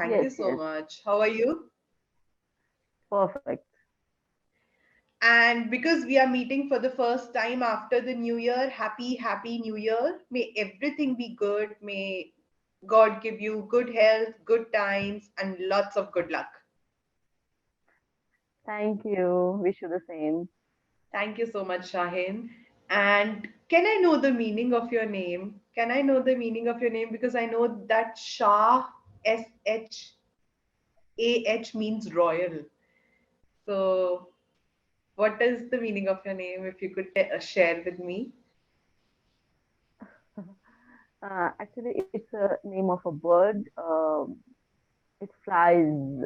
Thank you Yes, so yes, much. How are you? perfect. And because we are meeting for the first time after the new year, happy new year. May everything be good. May God give you good health, good times, and lots of good luck. Thank you. Wish you the same. Thank you so much, Shahin. And can I know the meaning of your name? Can I know the meaning of your name? Because I know that Shah, SHAH, means royal. So, what is the meaning of your name if you could share with me? Actually, it's a name of a bird. It flies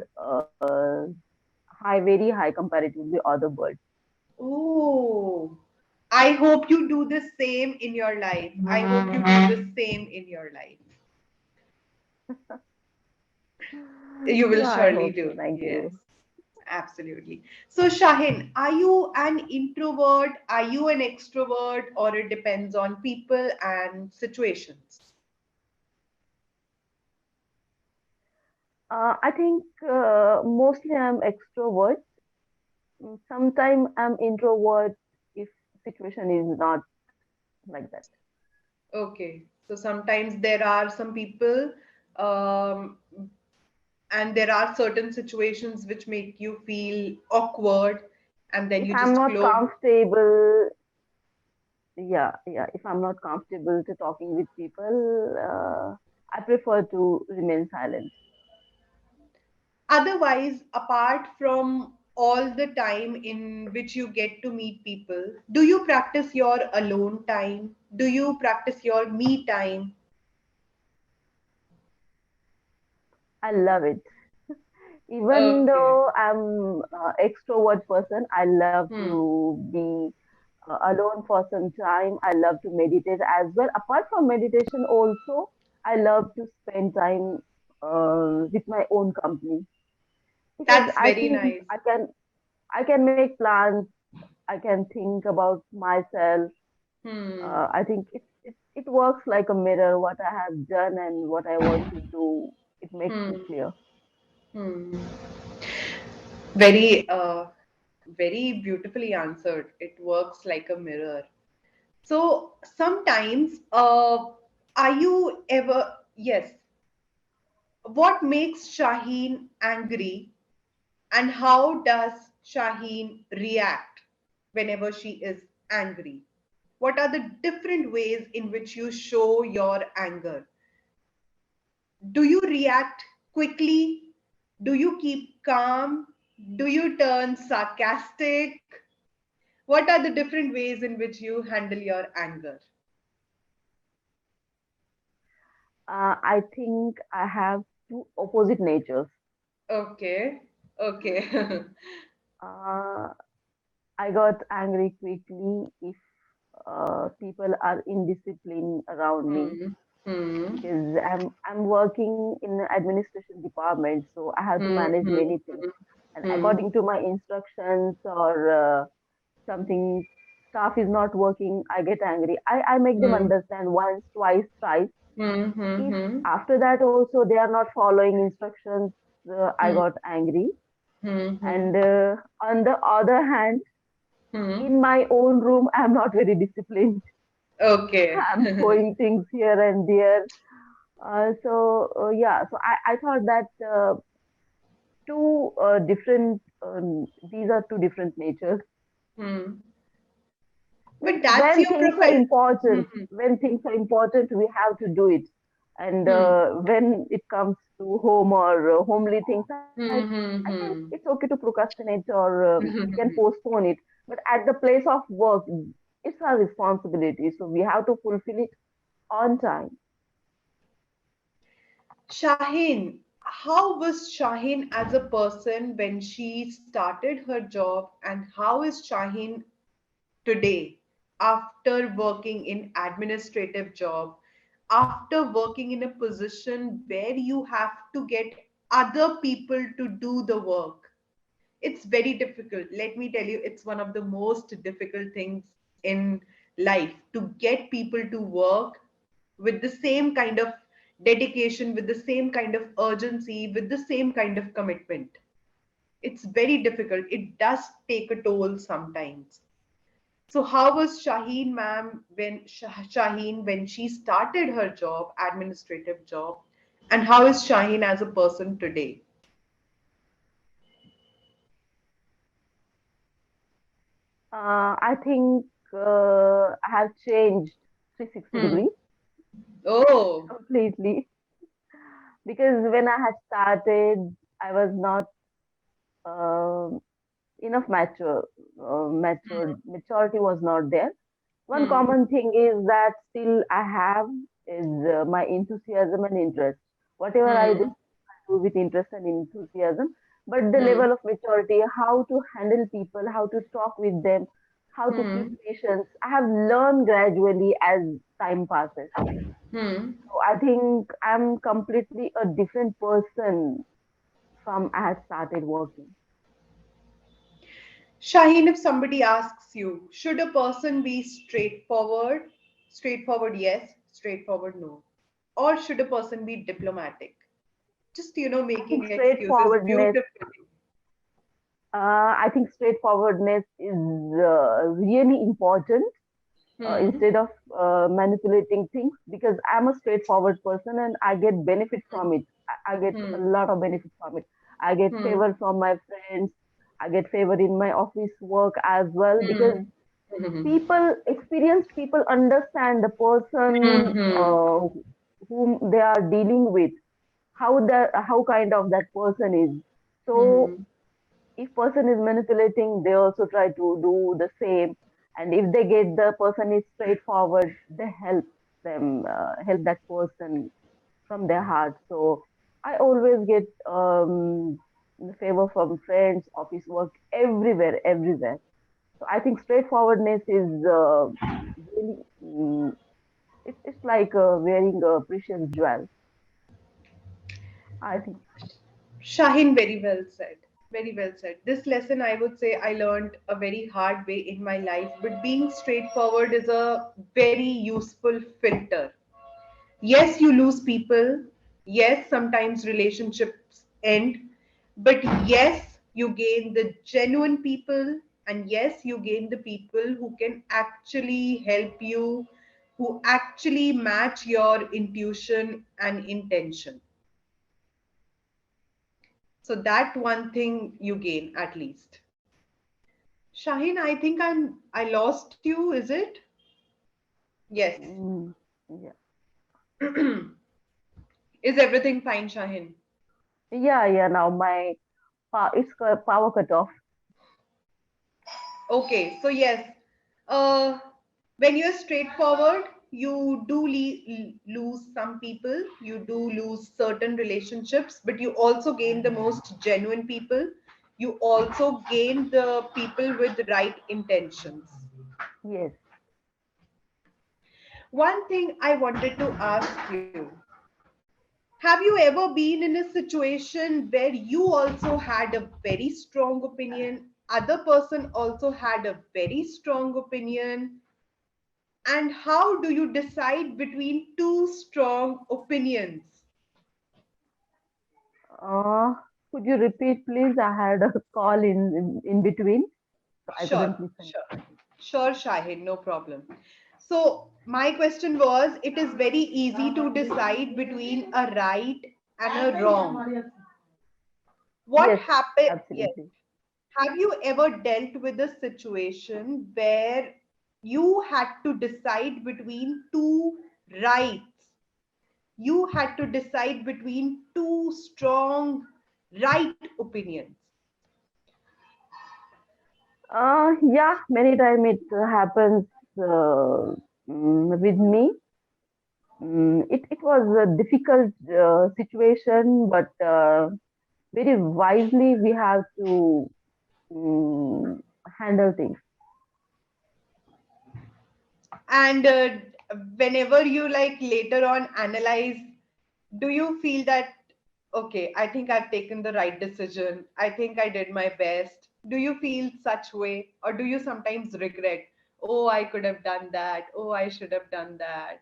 very high comparatively other birds. Oh, I hope you do the same in your life. I hope you do the same in your life. You will Yeah, I surely hope so. do. Thank Yes, you. absolutely. So, Shahin, are you an introvert? Are you an extrovert? Or it depends on people and situations? I think mostly I'm extrovert. Sometimes I'm introvert if situation is not like that. Okay. So sometimes there are some people, um, and there are certain situations which make you feel awkward, and then If you I'm just not close. comfortable, yeah. If I'm not comfortable to talking with people, I prefer to remain silent. Otherwise, apart from all the time in which you get to meet people, do you practice your alone time? Do you practice your me time? I love it. Even Okay. though I'm extrovert person, I love Hmm. to be alone for some time. I love to meditate as well. Apart from meditation, also I love to spend time with my own company because That's I very think nice. I can make plans. I can think about myself. Hmm. I think it works like a mirror. What I have done and what I want to do, it makes me Hmm. clear. Hmm. Very, very beautifully answered. It works like a mirror. So sometimes, are you ever, yes, what makes Shaheen angry and how does Shaheen react whenever she is angry? What are the different ways in which you show your anger? Do you react quickly? Do you keep calm? Do you turn sarcastic? What are the different ways in which you handle your anger? I think I have two opposite natures. Okay, okay. Uh, I got angry quickly if people are indisciplined around me Hmm. Hmm. because I'm working in the administration department, so I have to Hmm. manage Hmm. many things. And Hmm. according to my instructions or something staff is not working, I get angry. I make them Hmm. understand once, twice, thrice. Hmm. Hmm. If Hmm. after that also they are not following instructions, I Hmm. got angry. Hmm. Hmm. And on the other hand, Hmm. in my own room, I'm not very disciplined. Okay. I'm throwing things here and there. Yeah, so I thought that two different, these are two different natures. Hmm. Means But that's when your things are profession. important, we have to do it. And Hmm. when it comes to home or homely things, Hmm. I Hmm. think it's Hmm. okay to procrastinate or we can postpone it. But at the place of work, it's our responsibility. So we have to fulfill it on time. Shaheen, how was Shaheen as a person when she started her job, and how is Shaheen today after working in administrative job, after working in a position where you have to get other people to do the work? It's very difficult. Let me tell you, it's one of the most difficult things in life to get people to work with the same kind of dedication, with the same kind of urgency, with the same kind of commitment. It's very difficult. It does take a toll sometimes. So how was Shaheen ma'am when Shaheen when she started her job, administrative job, and how is Shaheen as a person today? I think I have changed 360 Hmm. degrees Oh. completely, because when I had started, I was not um enough maturity was not there. One Hmm. common thing is that still I have is my enthusiasm and interest. Whatever I do, Hmm. I do with interest and enthusiasm. But the Hmm. level of maturity, how to handle people, how to talk with them, how to keep Hmm. patience, I have learned gradually as time passes. Hmm. So I think I'm completely a different person from I had started working. Shaheen, if somebody asks you, should a person be straightforward? Straightforward, yes. Straightforward, no. Or should a person be diplomatic? Just, I think making excuses straightforwardness beautifully. I think straightforwardness is really important Hmm. instead of manipulating things, because I'm a straightforward person and I get benefit from it. I get a Hmm. lot of benefit from it. I get Hmm. favor from my friends. I get favor in my office work as well, because Hmm. Hmm. people, experienced people, understand the Hmm. person Hmm. whom they are dealing with, how kind of that person is. So Hmm. if person is manipulating, they also try to do the same. And if they get the person is straightforward, they help that person from their heart. So I always get the favor from friends, office work, everywhere. So I think straightforwardness is really it's like wearing a precious jewel, I think. Shaheen, very well said. Very well said. This lesson, I would say, I learned a very hard way in my life, but being straightforward is a very useful filter. Yes, you lose people. Yes, sometimes relationships end. But yes, you gain the genuine people. And yes, you gain the people who can actually help you, who actually match your intuition and intention. So that one thing you gain at least. Shaheen, I think I lost you, is it? Yes. Mm, yeah, Is everything fine, Shaheen? yeah. Now it's power cut off. Okay, so yes, uh, when you're straightforward, you do lose some people, you do lose certain relationships, but you also gain the most genuine people. You also gain the people with right intentions. Yes. One thing I wanted to ask you, have you ever been in a situation where you also had a very strong opinion, other person also had a very strong opinion, and how do you decide between two strong opinions? Uh, could you repeat, please? I had a call in between, so I Sure, couldn't listen. sure, sure, Shahid, no problem. So, my question was, it is very easy to decide between a right and a wrong. What Yes, happened? Yes. absolutely. Have you ever dealt with a situation where you had to decide between two rights? You had to decide between two strong right opinions. Yeah, many times it happens with me. It was a difficult situation, but very wisely we have to um, handle things. And whenever you like later on analyze, do you feel that, okay, I think I've taken the right decision, I think I did my best? Do you feel such way, or do you sometimes regret, oh, I could have done that, oh, I should have done that?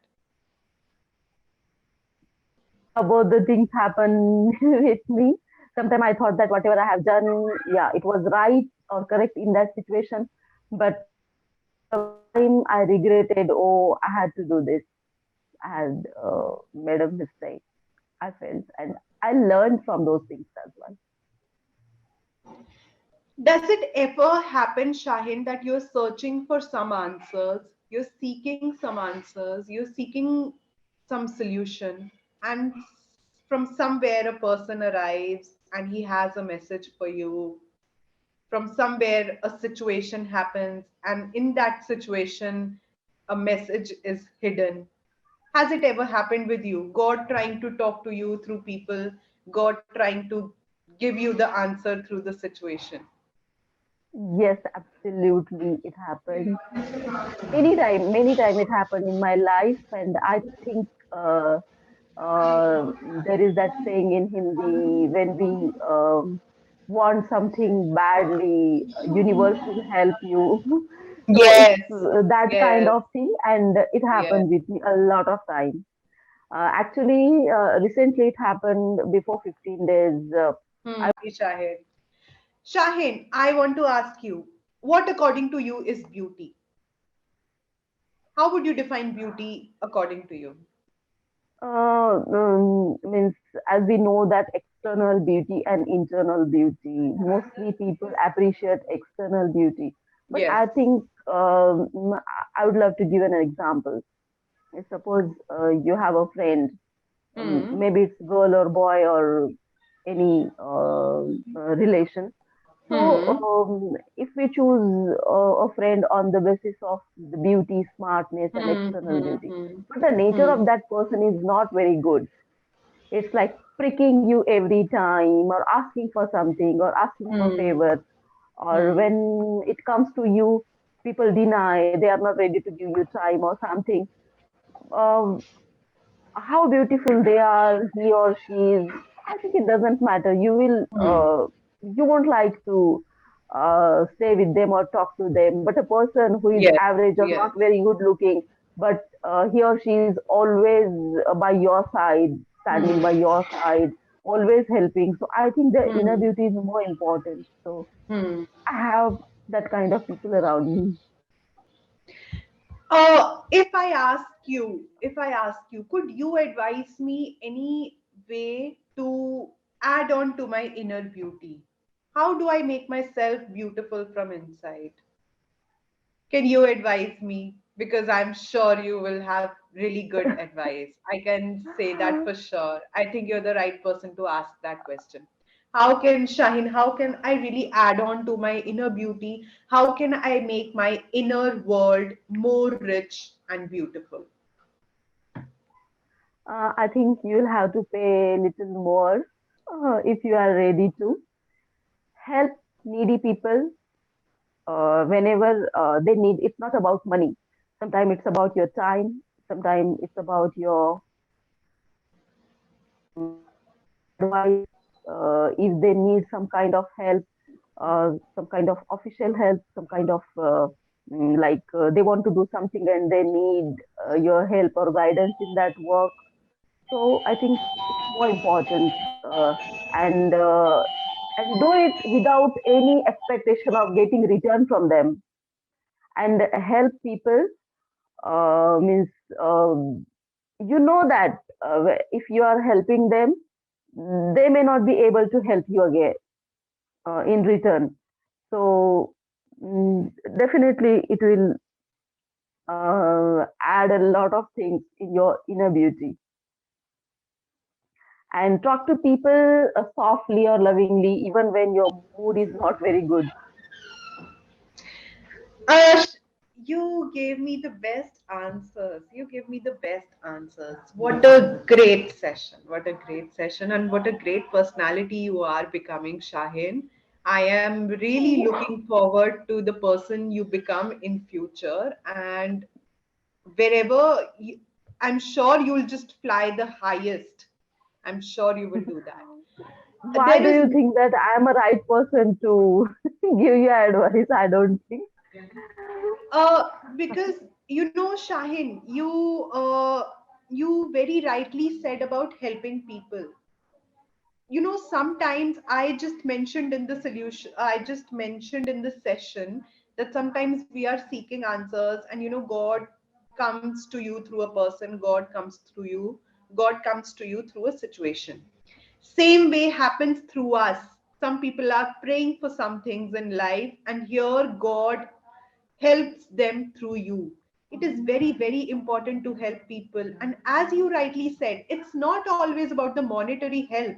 both the things happen with me. Sometimes I thought that whatever I have done, yeah, it was right or correct in that situation. But some time I regretted, oh, I had to do this. I had made a mistake. I felt, and I learned from those things as well. Does it ever happen, Shahin, that you're searching for some answers, you're seeking some answers, you're seeking some solution, and from somewhere a person arrives and he has a message for you? From somewhere a situation happens, and in that situation, a message is hidden. Has it ever happened with you? God trying to talk to you through people, God trying to give you the answer through the situation. Yes, absolutely, it happened. Many time it happened in my life, and I think there is that saying in Hindi, when we want something badly, universe will help you. So it's Yes, that kind yes, of thing, and it yes. happened with me a lot of time. Actually, recently it happened before 15 days. Shahid. Shahin, I want to ask you, what according to you is beauty? How would you define beauty according to you? Means, as we know that external beauty and internal beauty, mostly people appreciate external beauty. But Yes. I think I would love to give an example. Suppose you have a friend, Hmm. maybe it's girl or boy or any relation. So, Hmm. if we choose a friend on the basis of the beauty, smartness, and Hmm. external Hmm. beauty, Hmm. but the nature Hmm. of that person is not very good, it's like pricking you every time, or asking for something, or asking for Hmm. favors, or Hmm. when it comes to you, people deny, they are not ready to give you time or something. Um, how beautiful they are, he or she is, I think it doesn't matter. Hmm. You won't like to stay with them or talk to them. But a person who is Yes. average or Yes. not very good looking, but he or she is always by your side, standing Hmm. by your side, always helping. So I think the inner Hmm. beauty is more important. So Hmm. I have that kind of people around me. If I ask you, could you advise me any way to add on to my inner beauty? How do I make myself beautiful from inside? Can you advise me? Because I'm sure you will have really good advice. I can say that for sure. I think you're the right person to ask that question. How can Shahin, how can I really add on to my inner beauty? How can I make my inner world more rich and beautiful? I think you'll have to pay a little more if you are ready to help needy people whenever they need. It's not about money. Sometimes it's about your time. Sometimes it's about your advice. If they need some kind of help, some kind of official help, some kind of they want to do something and they need your help or guidance in that work. So I think it's more important, and uh, and do it without any expectation of getting return from them, and help people means you know that if you are helping them, they may not be able to help you again in return. So mm, definitely it will add a lot of things in your inner beauty. And talk to people softly or lovingly, even when your mood is not very good. Uh, you gave me the best answers. You gave me the best answers. What a great session. What a great session. And what a great personality you are becoming, Shahin. I am really looking forward to the person you become in future. And wherever you, I'm sure you'll just fly the highest. I'm sure you will do that. Why There do is you think that I am a right person to give you advice? I don't think. Uh, because you know, Shahin, you very rightly said about helping people. Sometimes I just mentioned in the session that sometimes we are seeking answers, and God comes to you through a person, God comes to you through a situation. Same way happens through us. Some people are praying for some things in life, and here God helps them through you. It is very, very important to help people. And as you rightly said, it's not always about the monetary help.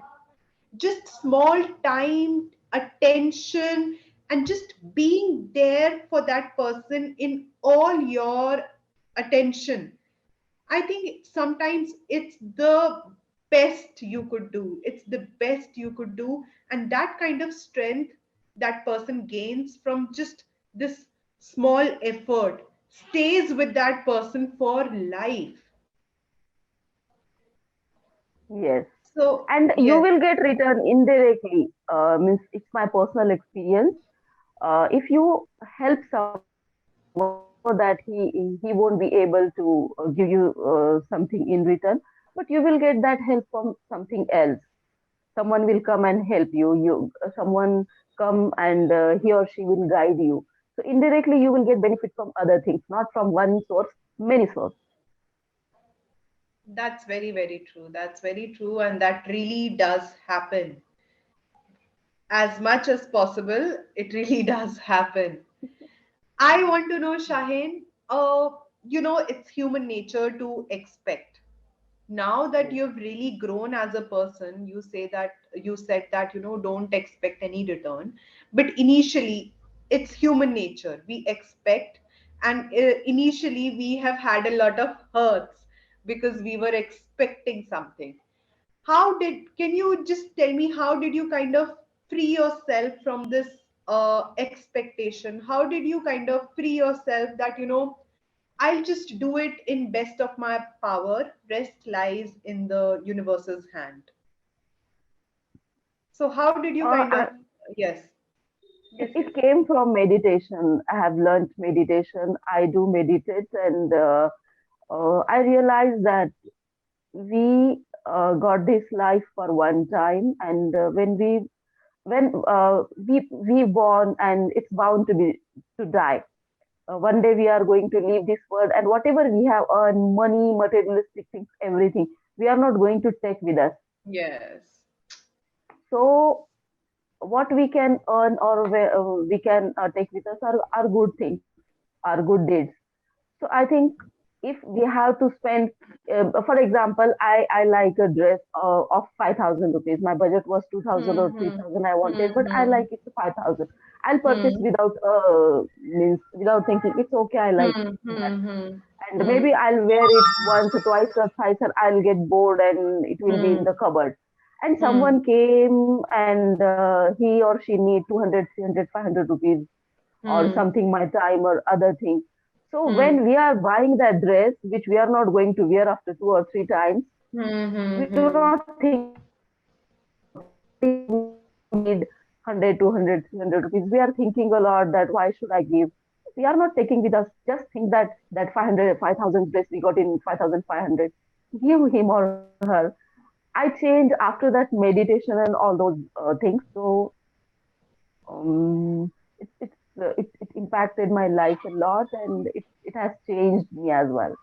Just small time, attention, and just being there for that person in all your attention. I think sometimes it's the best you could do. It's the best you could do. And that kind of strength that person gains from just this small effort stays with that person for life. Yes. So, And you yes, will get return indirectly. Means it's my personal experience. If you help someone, you know that he won't be able to give you something in return, but you will get that help from something else. Someone will come and help you. Someone come and he or she will guide you. So indirectly, you will get benefit from other things, not from one source, many sources. that's very, very true. That's very true. And that really does happen. As much as possible, it really does happen. I want to know, Shaheen, it's human nature to expect. Now that Yes. you've really grown as a person, you said that, don't expect any return. But initially, it's human nature. We expect, and initially, we have had a lot of hurts because we were expecting something. Can you just tell me, how did you kind of free yourself from this expectation? How did you kind of free yourself that, I'll just do it in best of my power, rest lies in the universe's hand? So how did you kind of, I, yes, it, yes, yes. it came from meditation. I have learned meditation. I do meditate, and I realized that we got this life for one time, and when we born, and it's bound to die. One day we are going to leave this world, and whatever we have earned, money, materialistic things, everything, we are not going to take with us. Yes. So what we can earn, or we can take with us, are good things, are good deeds. So I think if we have to spend, for example, I like a dress of 5,000 rupees. My budget was 2,000 or Hmm, hmm, 3,000 I wanted, but I hmm, like it to 5,000. I'll purchase hmm, without means without thinking. It's okay. I like hmm, that, hmm, hmm, and hmm, maybe I'll wear it once or twice or thrice, and I'll get bored, and it will be in hmm, the cupboard. And hmm, someone came, and he or she need 200, 300, 500 rupees, or hmm, something, my time or other thing. So hmm, when we are buying that dress, which we are not going to wear after 2 or 3 times, hmm, hmm, we do hmm. not think about it. Why do we need 100, 200, 300 rupees? We are thinking a lot that why should I give? We are not taking with us. Just think that 500, 5,000 dress we got in 5,500. Give him or her. I changed after that meditation and all those things. So it impacted my life a lot, and it has changed me as well.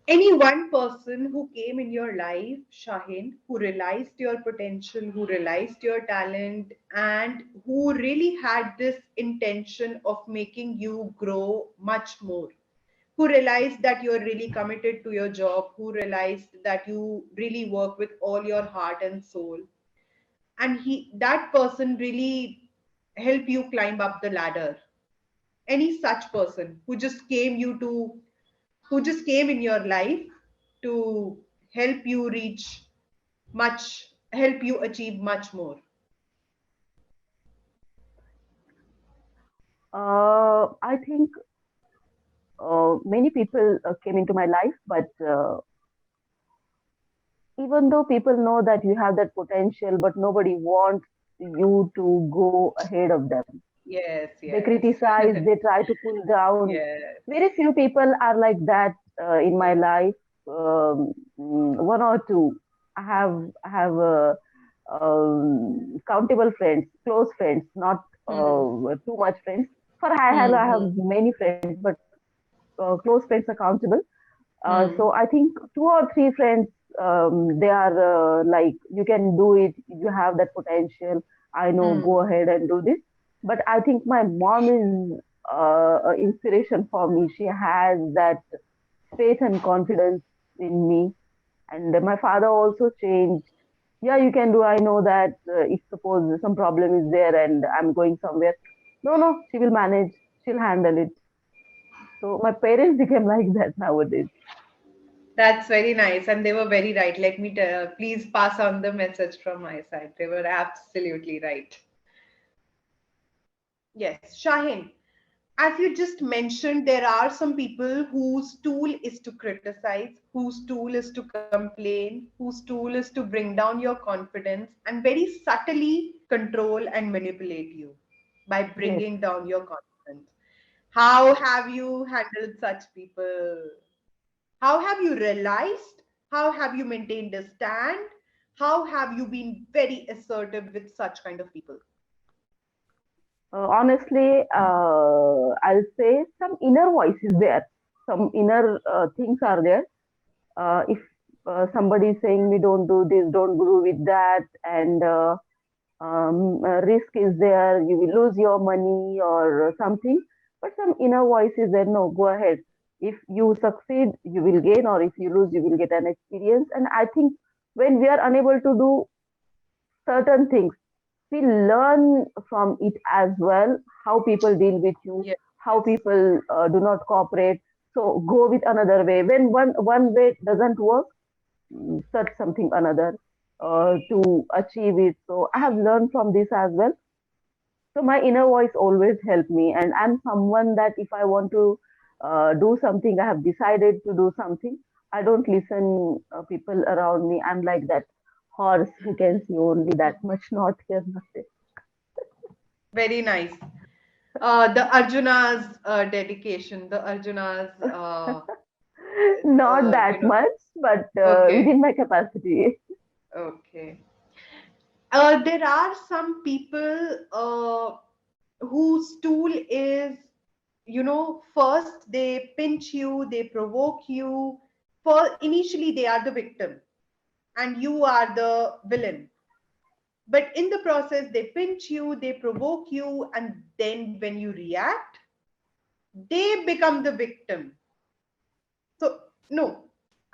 Any one person who came in your life, Shaheen, who realized your potential, who realized your talent, and who really had this intention of making you grow much more, who realized that you're really committed to your job, who realized that you really work with all your heart and soul, and that person really help you climb up the ladder. Any such person who just came in your life to help you reach help you achieve much more. I think many people came into my life, but even though people know that you have that potential, but nobody wants you to go ahead of them. Yes, They yes. criticize, they try to pull down. Yes. Very few people are like that. in my life, one or two. I have countable friends, close friends, not Hmm. too much friends. For high hello, I have Hmm. many friends, but close friends are countable. So Hmm. I think two or three friends, they are like, you can do it, you have that potential. I know, Hmm. go ahead and do this. But I think my mom is an inspiration for me. She has that faith and confidence in me. And my father also changed. Yeah, you can do. I know that if suppose some problem is there and I'm going somewhere, no, no, she will manage. She'll handle it. So my parents became like that nowadays. That's very nice, and they were very right. Let me tell, please pass on the message from my side. They were absolutely right. Yes, Shaheen. As you just mentioned, there are some people whose tool is to criticize, whose tool is to complain, whose tool is to bring down your confidence and very subtly control and manipulate you by Yes. bringing down your confidence. How have you handled such people? How have you realized? How have you maintained a stand? How have you been very assertive with such kind of people? Honestly, I'll say some inner voice is there. Some inner things are there. If somebody is saying me, don't do this, don't do with that, and risk is there, you will lose your money or something. But some inner voice is there. No, go ahead. If you succeed, you will gain, or if you lose, you will get an experience. And I think when we are unable to do certain things, we learn from it as well, how people deal with you, Yes, how yes. people do not cooperate. So go with another way. When one way doesn't work, search something another to achieve it. So I have learned from this as well. So my inner voice always helped me, and I'm someone that if I want to do something, I have decided to do something. I don't listen people around me. I'm like that horse who can see only that much, not hear nothing. Very nice. The Arjuna's dedication, the Arjuna's, Not you that know, much, but okay, within my capacity. okay. There are some people whose tool is, first they pinch you, they provoke you. For initially, they are the victim, and you are the villain. But in the process, they pinch you, they provoke you, and then when you react, they become the victim. So, no,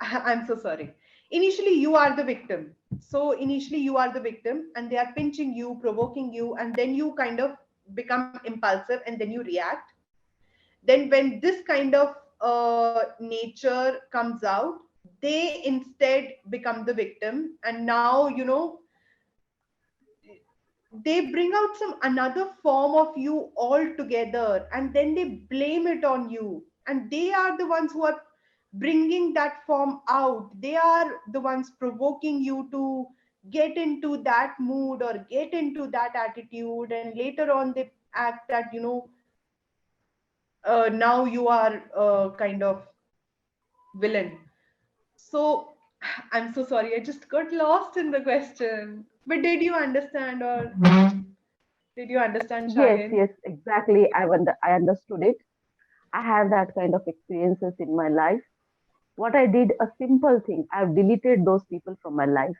I'm so sorry. Initially, you are the victim. So, initially, you are the victim, and they are pinching you, provoking you, and then you kind of become impulsive and then you react. Then, when this kind of nature comes out, they instead become the victim, and now, they bring out some another form of you altogether and then they blame it on you, and they are the ones who are bringing that form out. They are the ones provoking you to get into that mood or get into that attitude, and later on they act that, now you are kind of villain. So I'm so sorry, I just got lost in the question, but did you understand, or did you understand, Yes, Shahin? yes, exactly. I understood it. I have that kind of experiences in my life. What I did, a simple thing, I've deleted those people from my life.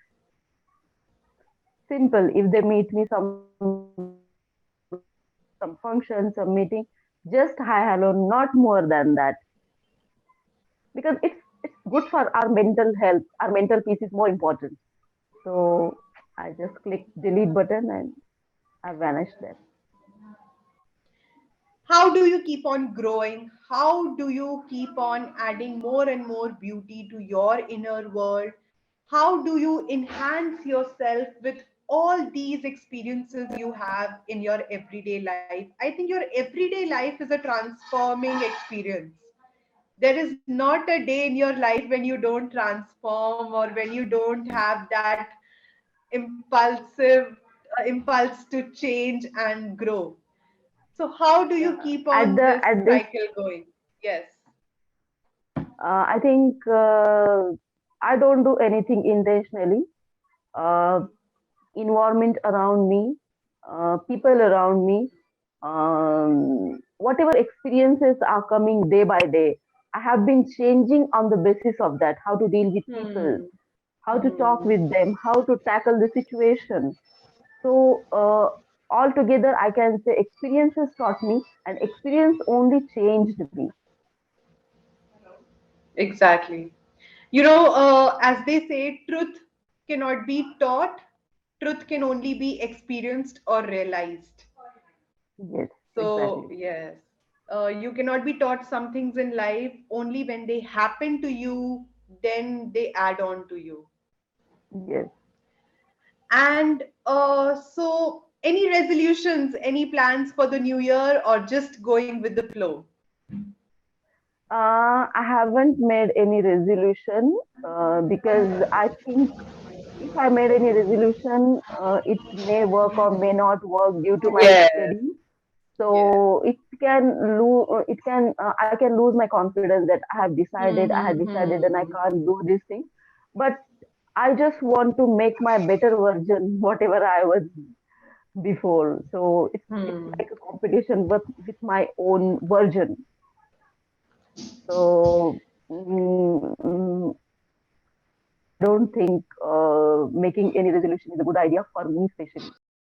Simple. If they meet me somewhere, some function, some meeting, just hi, hello, not more than that. Because it's good for our mental health. Our mental peace is more important. So I just click delete button and I vanished there. How do you keep on growing? How do you keep on adding more and more beauty to your inner world? How do you enhance yourself with all these experiences you have in your everyday life? I think your everyday life is a transforming experience. There is not a day in your life when you don't transform or when you don't have that impulsive impulse to change and grow. So how do you Yeah. keep At on the this at this cycle going? Yes. I think I don't do anything intentionally. Uh, Environment around me, people around me, whatever experiences are coming day by day, I have been changing on the basis of that. How to deal with people, Hmm. how to talk Hmm. with them, how to tackle the situation. So, altogether, I can say experiences taught me, and experience only changed me. Exactly. As they say, truth cannot be taught, truth can only be experienced or realized. Yes, So, exactly. yes, you cannot be taught some things in life only when they happen to you, then they add on to you. Yes. And so, any resolutions, any plans for the new year, or just going with the flow? I haven't made any resolution because I think if I made any resolution, it may work or may not work due to my Yes, study. yes. So I can lose my confidence that I had decided and I Mm-hmm. can't do this thing. But I just want to make my better version, whatever I was before. So it's Hmm. like a competition with my own version. So I don't think making any resolution is a good idea for me, especially.